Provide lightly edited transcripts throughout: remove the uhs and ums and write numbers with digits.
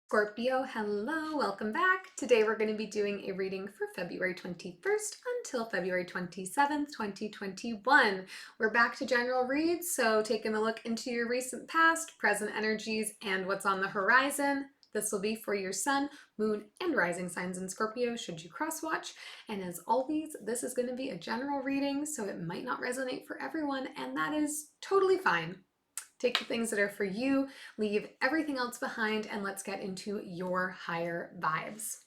Scorpio, hello, welcome back. Today we're going to be doing a reading for February 21st until February 27th, 2021. We're back to general reads, so taking a look into your recent past, present energies, and what's on the horizon. This will be for your sun, moon, and rising signs in Scorpio should you cross watch. And as always, this is going to be a general reading, so it might not resonate for everyone, and that is totally fine. Take the things that are for you, leave everything else behind, and let's get into your higher vibes.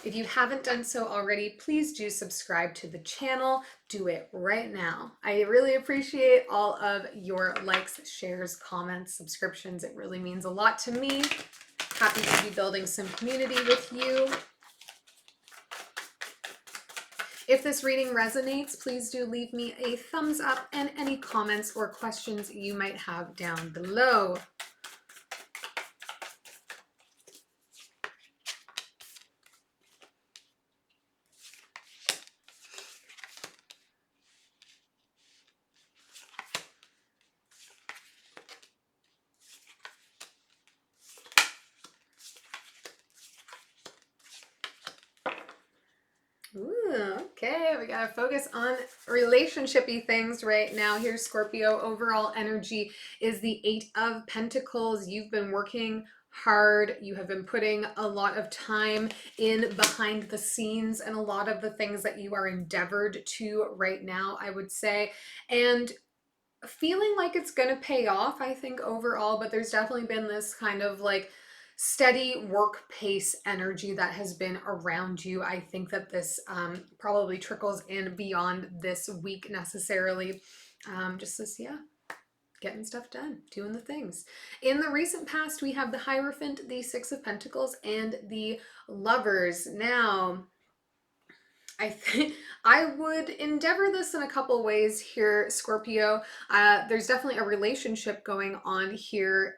If you haven't done so already, please do subscribe to the channel. Do it right now. I really appreciate all of your likes, shares, comments, subscriptions. It really means a lot to me. Happy to be building some community with you. If this reading resonates, please do leave me a thumbs up and any comments or questions you might have down below. Ooh, okay, we gotta focus on relationship-y things right now. Here's Scorpio. Overall energy is the Eight of Pentacles. You've been working hard. You have been putting a lot of time in behind the scenes and a lot of the things that you are endeavored to right now, I would say. And feeling like it's gonna pay off, I think, overall, but there's definitely been this kind of like steady work pace energy that has been around you. I think that this probably trickles in beyond this week necessarily. Just this, yeah, getting stuff done, doing the things. In the recent past, we have the Hierophant, the Six of Pentacles, and the Lovers. Now, I think I would endeavor this in a couple ways here, Scorpio. There's definitely a relationship going on here,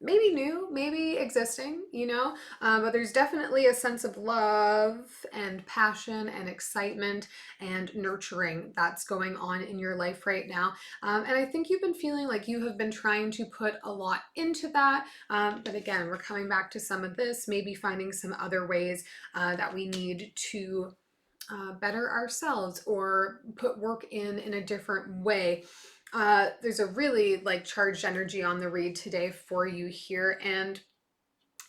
maybe new, maybe existing, but there's definitely a sense of love and passion and excitement and nurturing that's going on in your life right now. And I think you've been feeling like you have been trying to put a lot into that. But again, we're coming back to some of this, maybe finding some other ways that we need to better ourselves or put work in a different way. There's a really like charged energy on the read today for you here, and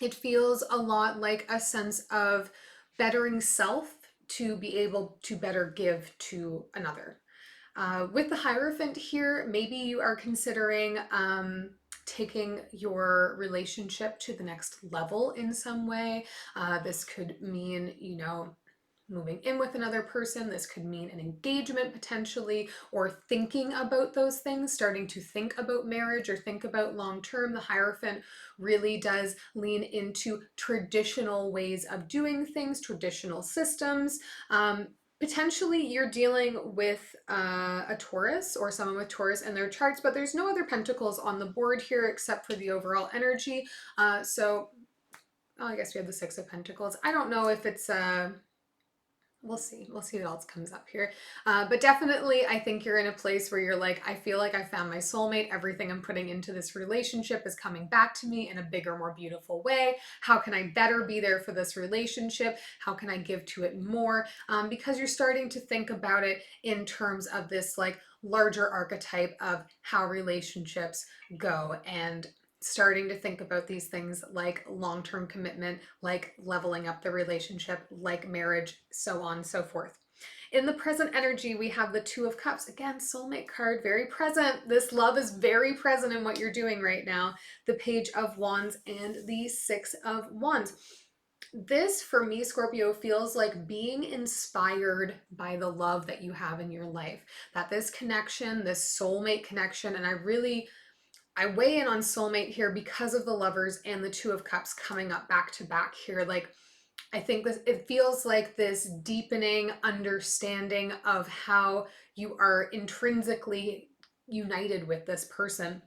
it feels a lot like a sense of bettering self to be able to better give to another. With the Hierophant here, maybe you are considering taking your relationship to the next level in some way. This could mean, moving in with another person. This could mean an engagement potentially, or thinking about those things, starting to think about marriage or think about long term. The Hierophant really does lean into traditional ways of doing things, traditional systems. Potentially you're dealing with a Taurus or someone with Taurus in their charts, but there's no other pentacles on the board here except for the overall energy. So I guess we have the Six of Pentacles. I don't know if it's we'll see what else comes up here, but definitely I think you're in a place where you're like, I feel like I found my soulmate. Everything I'm putting into this relationship is coming back to me in a bigger, more beautiful way. How can I better be there for this relationship? How can I give to it more? Because you're starting to think about it in terms of this like larger archetype of how relationships go, and starting to think about these things like long-term commitment, like leveling up the relationship, like marriage, so on and so forth. In the present energy, we have the Two of Cups. Again, soulmate card, very present. This love is very present in what you're doing right now. The Page of Wands and the Six of Wands. This, for me, Scorpio, feels like being inspired by the love that you have in your life. That this connection, this soulmate connection, and I weigh in on soulmate here because of the Lovers and the Two of Cups coming up back to back here. Like, I think this, it feels like this deepening understanding of how you are intrinsically united with this person.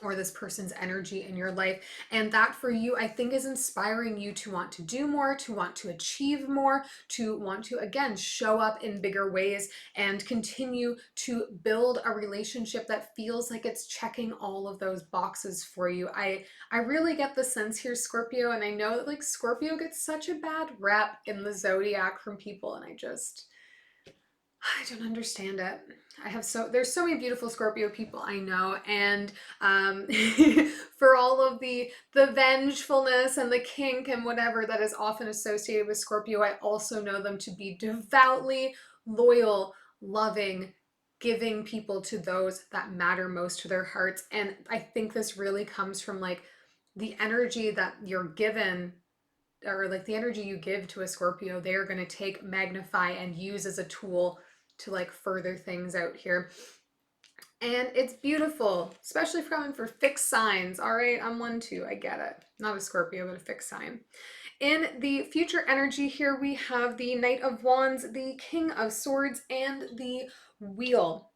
or this person's energy in your life. And that for you, I think, is inspiring you to want to do more, to want to achieve more, to want to, again, show up in bigger ways and continue to build a relationship that feels like it's checking all of those boxes for you. I really get the sense here, Scorpio, and I know that like Scorpio gets such a bad rep in the zodiac from people, and I don't understand it. There's so many beautiful Scorpio people I know, and for all of the vengefulness and the kink and whatever that is often associated with Scorpio, I also know them to be devoutly loyal, loving, giving people to those that matter most to their hearts. And I think this really comes from like the energy that you're given, or like the energy you give to a Scorpio, they are going to take, magnify, and use as a tool to like further things out here. And it's beautiful, especially coming for fixed signs. All right, I'm one too. I get it. Not a Scorpio, but a fixed sign. In the future energy here, we have the Knight of Wands, the King of Swords, and the Wheel.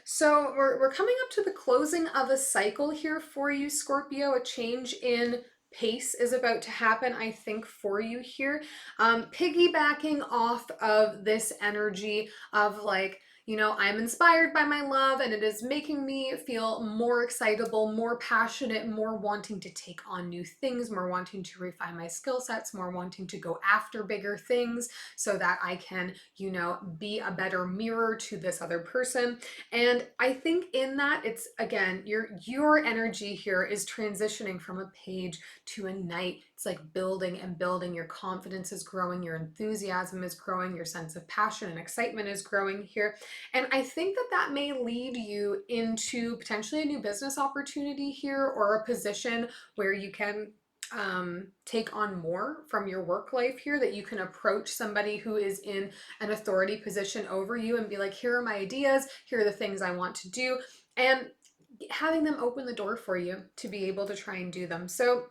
So we're coming up to the closing of a cycle here for you, Scorpio. A change in pace is about to happen, I think, for you here. Piggybacking off of this energy of like, you know, I'm inspired by my love and it is making me feel more excitable, more passionate, more wanting to take on new things, more wanting to refine my skill sets, more wanting to go after bigger things so that I can, you know, be a better mirror to this other person. And I think in that, it's again, your energy here is transitioning from a page to a knight. It's like building and building. Your confidence is growing, your enthusiasm is growing, your sense of passion and excitement is growing here. And I think that that may lead you into potentially a new business opportunity here, or a position where you can take on more from your work life here, that you can approach somebody who is in an authority position over you and be like, here are my ideas, here are the things I want to do, and having them open the door for you to be able to try and do them. So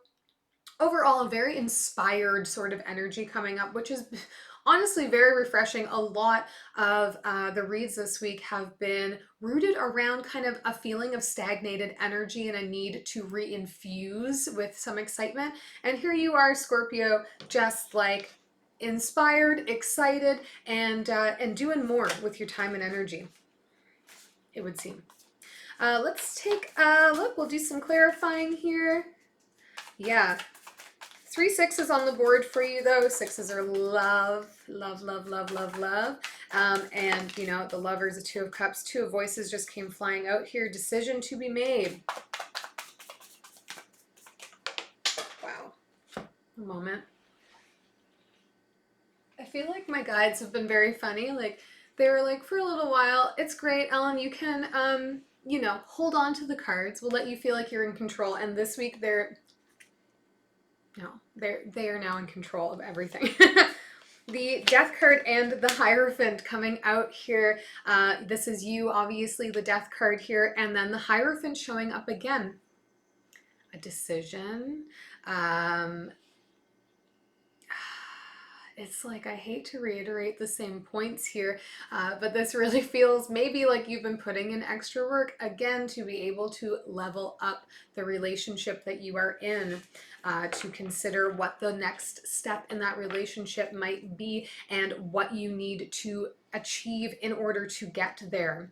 overall, a very inspired sort of energy coming up, which is honestly very refreshing. A lot of the reads this week have been rooted around kind of a feeling of stagnated energy and a need to re-infuse with some excitement. And here you are, Scorpio, just like inspired, excited, and doing more with your time and energy, it would seem. Let's take a look. We'll do some clarifying here. Yeah. 3 6s on the board for you, though. 6s are love, love, love, love, love, love. And, you know, the Lovers, the 2 of Cups, 2 of Voices just came flying out here. Decision to be made. Wow. A moment. I feel like my guides have been very funny. Like, they were like, for a little while, it's great, Ellen, you can, you know, hold on to the cards. We'll let you feel like you're in control. And this week, they are now in control of everything. The Death card and the Hierophant coming out here. This is you, obviously, the Death card here, and then the Hierophant showing up again. A decision. It's like, I hate to reiterate the same points here, but this really feels maybe like you've been putting in extra work, again, to be able to level up the relationship that you are in, to consider what the next step in that relationship might be and what you need to achieve in order to get there.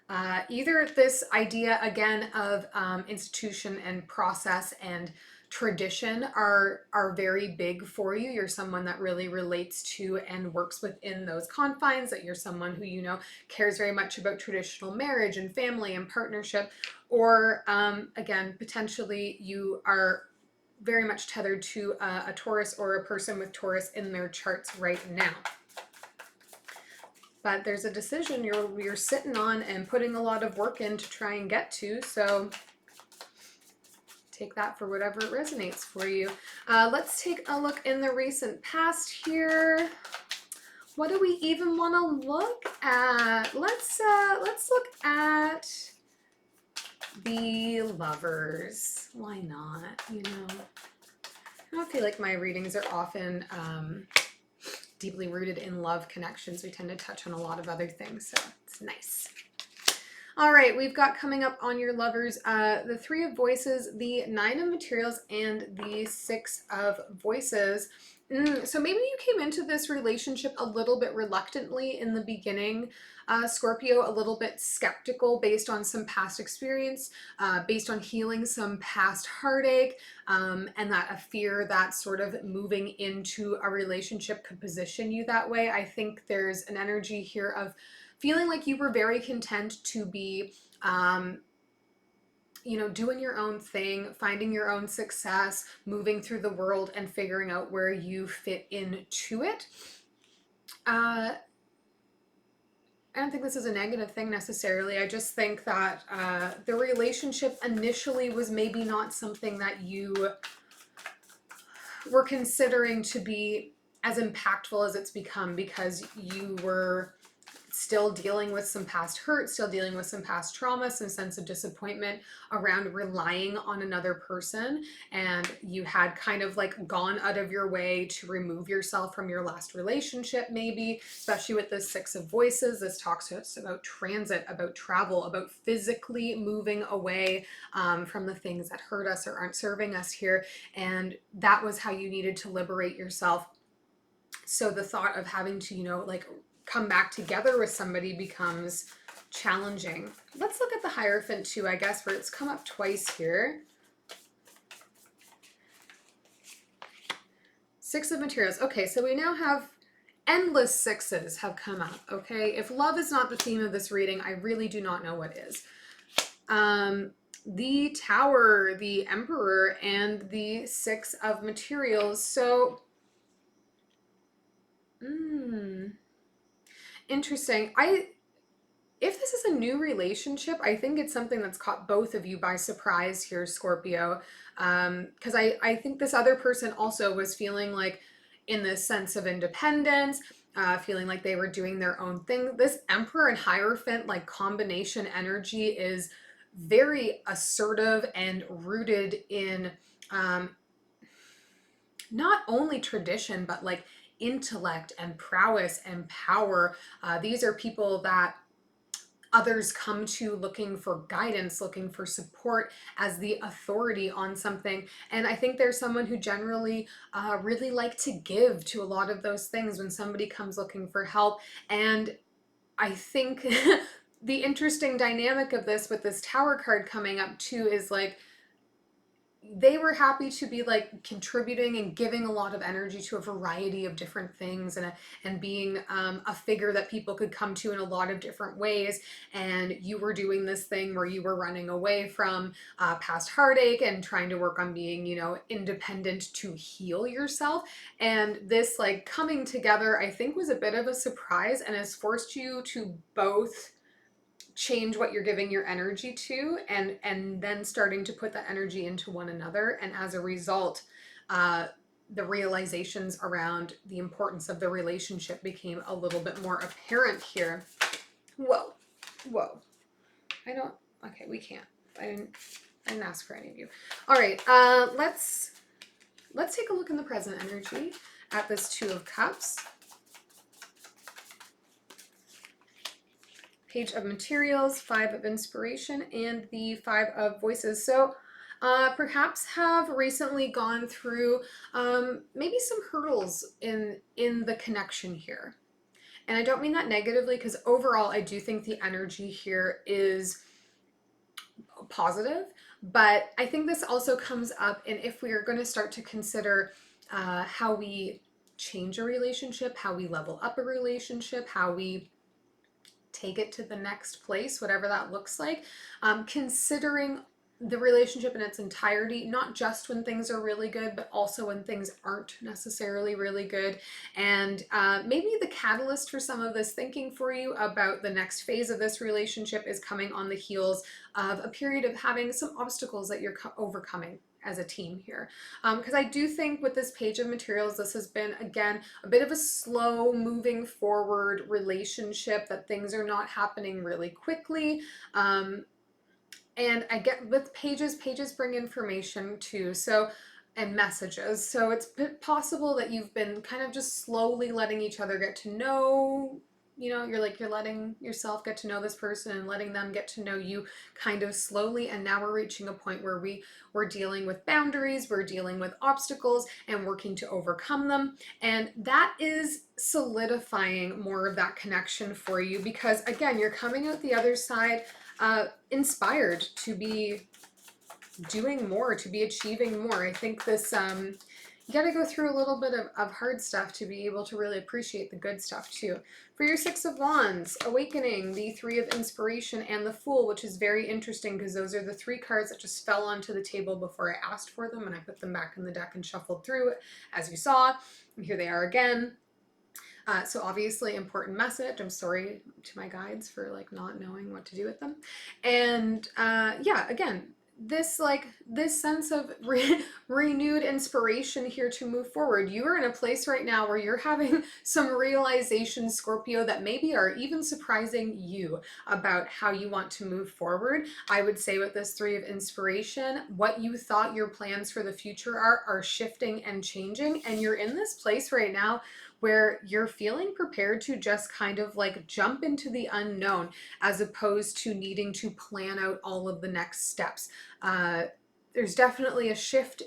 Either this idea, again, of institution and process and tradition are very big for you. You're someone that really relates to and works within those confines, that you're someone who, you know, cares very much about traditional marriage and family and partnership, or again, potentially you are very much tethered to a Taurus or a person with Taurus in their charts right now. But there's a decision you're sitting on and putting a lot of work in to try and get to, so take that for whatever it resonates for you. Let's take a look in the recent past here. What do we even want to look at? Let's look at the Lovers. Why not? You know, I don't feel like my readings are often deeply rooted in love connections. We tend to touch on a lot of other things, so it's nice. All right, we've got coming up on your lovers the Three of Voices, the Nine of Materials, and the Six of Voices. So maybe you came into this relationship a little bit reluctantly in the beginning, Scorpio, a little bit skeptical based on some past experience, based on healing some past heartache, and that a fear that sort of moving into a relationship could position you that way. I think there's an energy here of feeling like you were very content to be, doing your own thing, finding your own success, moving through the world and figuring out where you fit into it. I don't think this is a negative thing necessarily. I just think that the relationship initially was maybe not something that you were considering to be as impactful as it's become, because you were still dealing with some past hurt, still dealing with some past trauma, some sense of disappointment around relying on another person. And you had kind of like gone out of your way to remove yourself from your last relationship, maybe, especially with the Six of Voices. This talks to us about transit, about travel, about physically moving away from the things that hurt us or aren't serving us here. And that was how you needed to liberate yourself. So the thought of having to, come back together with somebody becomes challenging. Let's look at the Hierophant too, I guess, where it's come up twice here. Six of Materials. Okay, so we now have endless sixes have come up, okay? If love is not the theme of this reading, I really do not know what is. The Tower, the Emperor, and the Six of Materials. So, interesting. If this is a new relationship, I think it's something that's caught both of you by surprise here, Scorpio. Because I think this other person also was feeling like in this sense of independence, feeling like they were doing their own thing. This Emperor and Hierophant like combination energy is very assertive and rooted in not only tradition, but like intellect and prowess and power. These are people that others come to looking for guidance, looking for support as the authority on something. And I think there's someone who generally really like to give to a lot of those things when somebody comes looking for help. And I think the interesting dynamic of this with this Tower card coming up too is like, they were happy to be like contributing and giving a lot of energy to a variety of different things, and being a figure that people could come to in a lot of different ways. And you were doing this thing where you were running away from past heartache and trying to work on being, independent to heal yourself. And this like coming together, I think, was a bit of a surprise and has forced you to both change what you're giving your energy to, and then starting to put that energy into one another. And as a result, the realizations around the importance of the relationship became a little bit more apparent here. Whoa. Okay, we can't. I didn't ask for any of you. All right, let's take a look in the present energy at this Two of Cups. Page of Materials, Five of Inspiration, and the Five of Voices. So perhaps have recently gone through maybe some hurdles in the connection here. And I don't mean that negatively, because overall I do think the energy here is positive. But I think this also comes up, and if we are going to start to consider how we change a relationship, how we level up a relationship, how we take it to the next place, whatever that looks like, considering the relationship in its entirety, not just when things are really good, but also when things aren't necessarily really good. And maybe the catalyst for some of this thinking for you about the next phase of this relationship is coming on the heels of a period of having some obstacles that you're overcoming as a team here. Because I do think with this Page of Materials, this has been, again, a bit of a slow moving forward relationship, that things are not happening really quickly. And I get with pages bring information too. So, and messages. So it's possible that you've been kind of just slowly letting each other get to know you know, you're letting yourself get to know this person and letting them get to know you kind of slowly. And now we're reaching a point where we're dealing with boundaries, we're dealing with obstacles and working to overcome them. And that is solidifying more of that connection for you, because again, you're coming out the other side inspired to be doing more, to be achieving more. I think this, you got to go through a little bit of hard stuff to be able to really appreciate the good stuff too. For your Six of Wands, Awakening, the Three of Inspiration, and the Fool, which is very interesting because those are the three cards that just fell onto the table before I asked for them, and I put them back in the deck and shuffled through it, as you saw. And here they are again. So obviously important message. I'm sorry to my guides for like not knowing what to do with them. And yeah, again, this sense of renewed inspiration here to move forward. You are in a place right now where you're having some realizations, Scorpio, that maybe are even surprising you about how you want to move forward. I would say with this Three of Inspiration, what you thought your plans for the future are shifting and changing, and you're in this place right now where you're feeling prepared to just kind of like jump into the unknown as opposed to needing to plan out all of the next steps. There's definitely a shift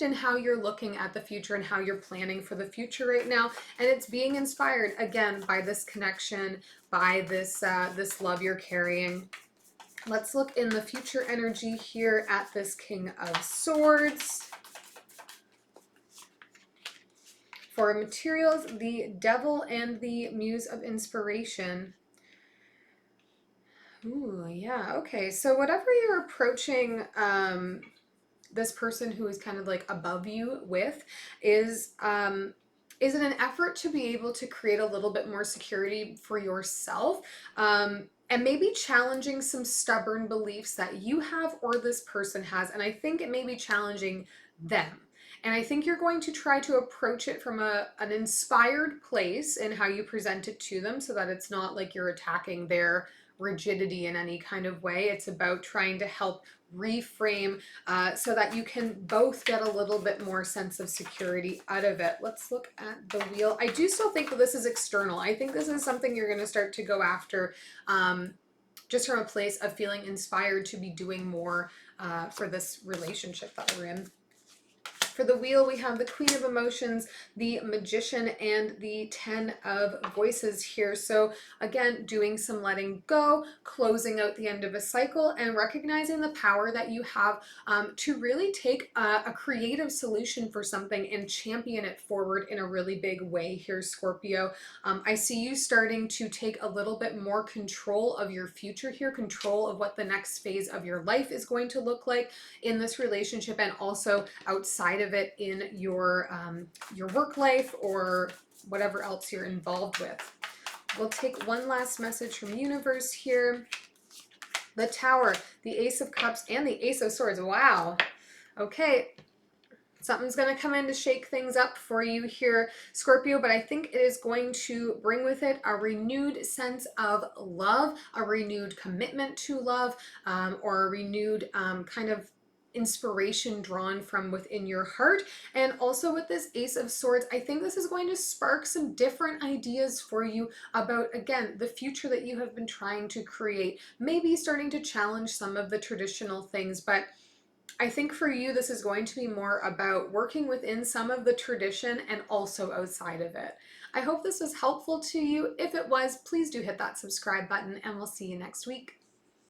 in how you're looking at the future and how you're planning for the future right now, and it's being inspired again by this connection, by this this love you're carrying. Let's look in the future energy here at this King of Swords. For materials, the Devil and the Muse of Inspiration. Ooh, yeah, okay. So whatever you're approaching this person who is kind of like above you with is in an effort to be able to create a little bit more security for yourself, and maybe challenging some stubborn beliefs that you have or this person has. And I think it may be challenging them. And I think you're going to try to approach it from an inspired place in how you present it to them, so that it's not like you're attacking their rigidity in any kind of way. It's about trying to help reframe so that you can both get a little bit more sense of security out of it. Let's look at the wheel. I do still think that this is external. I think this is something you're going to start to go after just from a place of feeling inspired to be doing more for this relationship that we're in. For the wheel, we have the Queen of Emotions, the Magician, and the Ten of Voices here. So again, doing some letting go, closing out the end of a cycle, and recognizing the power that you have to really take a creative solution for something and champion it forward in a really big way here, Scorpio. I see you starting to take a little bit more control of your future here, control of what the next phase of your life is going to look like in this relationship, and also outside of it in your work life or whatever else you're involved with. We'll take one last message from universe here. The Tower, the Ace of Cups, and the Ace of Swords. Wow. Okay. Something's going to come in to shake things up for you here, Scorpio, but I think it is going to bring with it a renewed sense of love, a renewed commitment to love, or a renewed kind of inspiration drawn from within your heart. And also with this Ace of Swords, I think this is going to spark some different ideas for you about, again, the future that you have been trying to create, maybe starting to challenge some of the traditional things. But I think for you, this is going to be more about working within some of the tradition and also outside of it. I hope this was helpful to you. If it was, please do hit that subscribe button, and we'll see you next week.